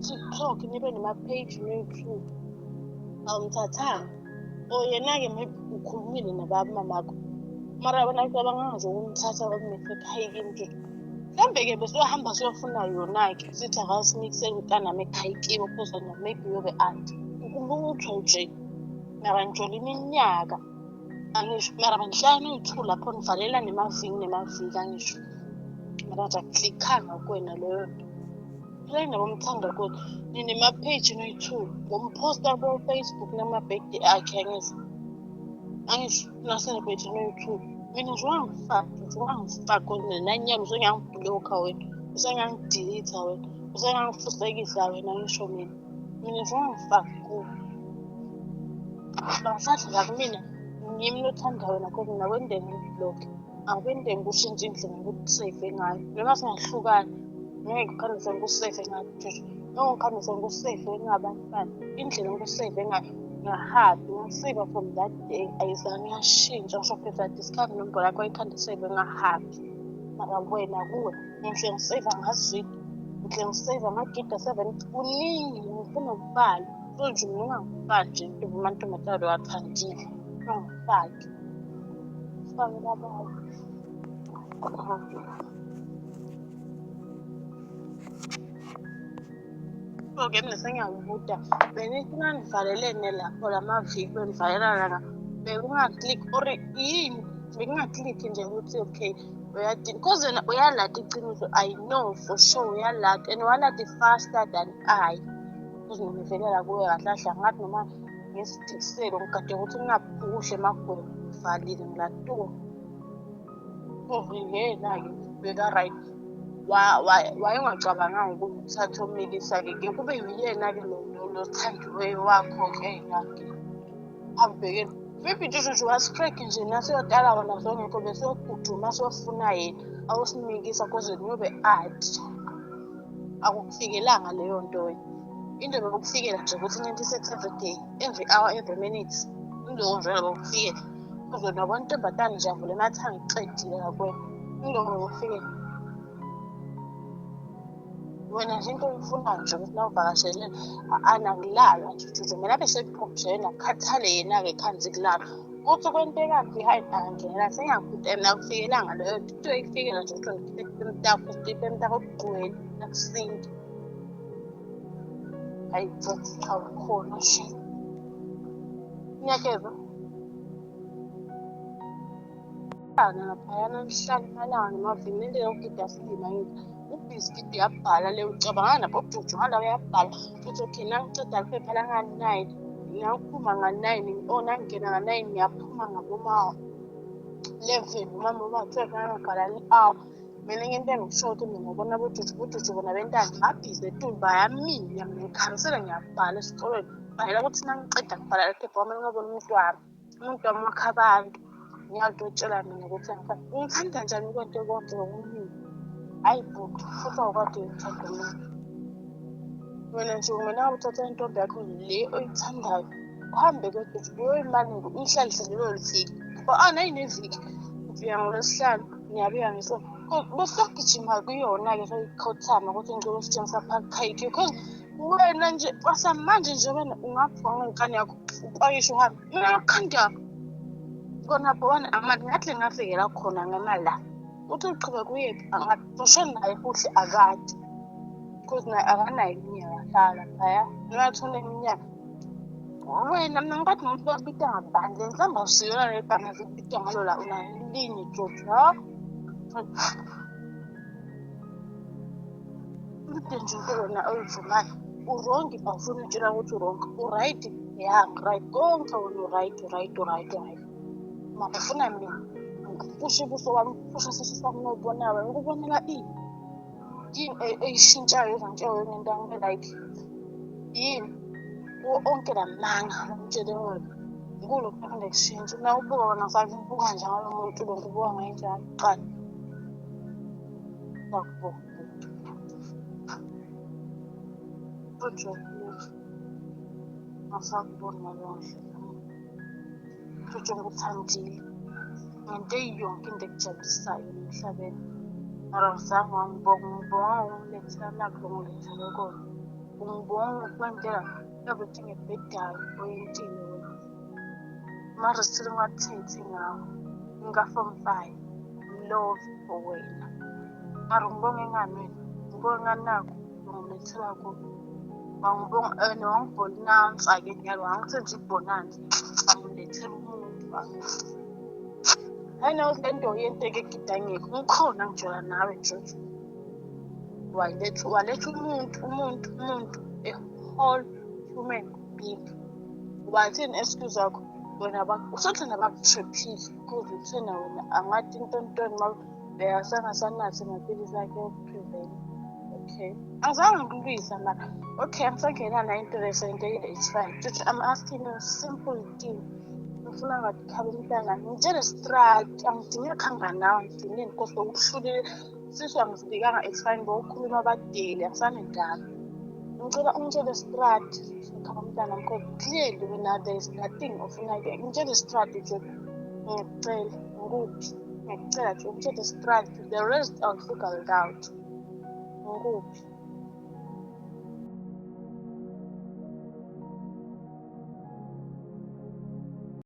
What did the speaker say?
TikTok nibe nama-page no-YouTube awumthathanga or yena-ke maybe ukhulumile nabamamakho mara wena cabanga nje ukumthatha bakumefekhayikini nje mhlambe-ke besohamba siyofuna yona-ke sithi akasinikisele umntanami ekhayikiwe because maybe uyobe anti lutho nje mara ngitshela iminyaka angisho mara banhlanu oyi-2 lapho nivalela nemaviki angisho mara nje akuklikhanga kuwena leyo nto kulena bomthanda kodwa ninema-page no-YouTube ngomposta ko-Facebook nama-birthday akhe angisho na-celebrate no-YouTube mina nje ungangifaki kodwa nanyalo usengiyangibhulokha wena usengiyangidilitha wena usengangifusekisa wena ngisho mina nje ungangifaki kuwo bangisadla kumina ngimi nothanda wena kodwa nakwendeni ngibhulokhe akwendeni kushintsha indlela ngokuseyive ngayo noma singahlukani ngeke ukukhandise ngikuseyive ngayo nje ngokukhandise ngikuseyive ngabantwana indlela ngikuseyive ngayo ngahappy ngasiba from that day ayizange yashintsha ngisho phela discover inombolo yakho ayikhandisebe ngahappy mara wena kuwe ngihle ngiseva ngazwidi ngihle ngiseva ngagida 7 kuningi ngifuna ukubala so nje ungangifaki nje amantombazane wathandile ungangifaki fake labayo so-ke mina sengiyakubuda benithi nangivalelene lapho lamaviki benivalelana bekungaklik or yini bekungaklikhi nje ukuthi okay uyadini because wena uyalata iqiniso I know for sure uyalata and walata faster than I because ngivelela kuwe kahle kahle ngathi noma ngesidikiselo ngikade ukuthi ngingaphukuhle emagwebo ngivalile ngilatuka yena-ke beka-right wayengacabanganga ukuthatha omilisa-ke kube yuyena-ke lothandiweyo wakho-ke yena-ke ambhekeni maybe nje was-crack nje nasiyodala wona zongekho besiyoguduma siyofuna yena awusimikisa cause niyobe adi akukufikelanga leyo nto wena into bekufikela nje ukuthi 96 every day every hour every minute indoko njalo bekufikela kuze nabontombazane nje avule emathanga icedile kakwena indoko bekufikela wena nje into oyifunayo nje ukuthi nawuvakashele anangilala nje ukuthi mina besephumjena khathale yena-ke khanzi kulala kuthi kwenteka behind angangena sengiyakudena akufikelanga leyo nto eyifikela nje ukuthi ngikhiphe emtako usipe emtako okugqwele nakusinda hayi awukhona nje ngiyakezwa laphayana nihlala imalanga nemaviki nento yokugida sindima yethu ubhiskidi uyabhala le ucabanga nabo bujuju ngalawo uyabhala ukuthi okay nangiceda liphepha langa-9 ngiyaphuma nga-9 or nangingena nga-9 ngiyaphuma ngaboma-11 noma boma-12 nangabhala i-hour mina ngento engikusho ukuthi mina ngibona bujuju bona bentanga babhizi etulu bayaminya mina ngikhamisele ngiyabhala esikolweni bhalela ukuthi nangiceda ngibhala liphepha kwamele ngabona umuntu wami wakha abantu ngiyazitshela mina ukuthi ngithanda njani konke konke ngokuningi hayi bhuti futhi awukade ngithanda mina wena nje umena ngabe uthatha intombi yakho le oyithandayo uhambe kodwa uyoyimaningi uyihlalise lelo viki nayineviki ufika ngolwesihlanu ngiyabuya ngesona besiyogijima kuyona-ke soyikhothama ukuthi ngicela usitshengisa phakakhayikhi because wena nje kwasamanje nje wena ungaphuka ngenkani yakho upakishe uhambe mina ngakukhanda konapho wena amali ngahle ngafikela khona ngemala uthi uqhubeka uyephi angafoshe naye kuhle akade because naye akanayo iminyaka hlala phaya nongathole iminyaka wena mina ngikathi nomuntu bakubita ngabandle mhlawumbe awusiyona le bhanga zikubita ngalo la unalinye jojo into nje into wena oyivumayo urongi awufuni utshela ukuthi urongi uright ya right konke wena uright mafuna mina ngipushe ubuso wami ngipushe isisu sami nobona wena ukubonela yini eyishintshayo ezantshelo ngento angibe like yini onke lamanga ngitshele wena ngulokhu kufanele kushintshe na ubuka wona ngisathi ubuka njalo umuntu lo ngibuka ngenjani qala sakubo futhi masakubona lonke futhi ngikuthandile ngento eyonke into ekujabulisayo emhlabeni Arasanga ngibonga ukulethela lapho ngilethele kona. Ngibonga ukwenzela everything ebhedayo oyintile wena. Mara still ungathethi ngawo. Ngingafomfayo. Love for wena. Mara ngibonga ngani wena? Ngibonga nako ngilethela kona. Wangibonga wangibonanza-ke nyalo angisenze ibonanza. Angilethela umuntu. I know lento yenteke egidangeke ngikhona ngijwayela nawe Jojo. Waletha umuntu a whole human being. Wathini excuse yakho wena usothi nabakutriphile kuze uthena wena angathi intontoni beyasangasanathi amaphilisi akhe okuprevent. Okay. Angizange ngilwisa mara okay angisangenana interest into it's fine. Jojo, I'm asking you a simple thing. Ngifuna ngathi khaba umntana ngitshele straight angidinge khanganawo ngidinge inkosi ukuhlulile siswa ngizibikanga exfine bokukhuluma abadeli angisanendaba ngicela ungitshele straight khaba umntana because clearly wena there is nothing ofuna ngitshele straight nje ngicela ngikuphi ngicela nje ungitshele straight the rest I'll figure it out ngikuphi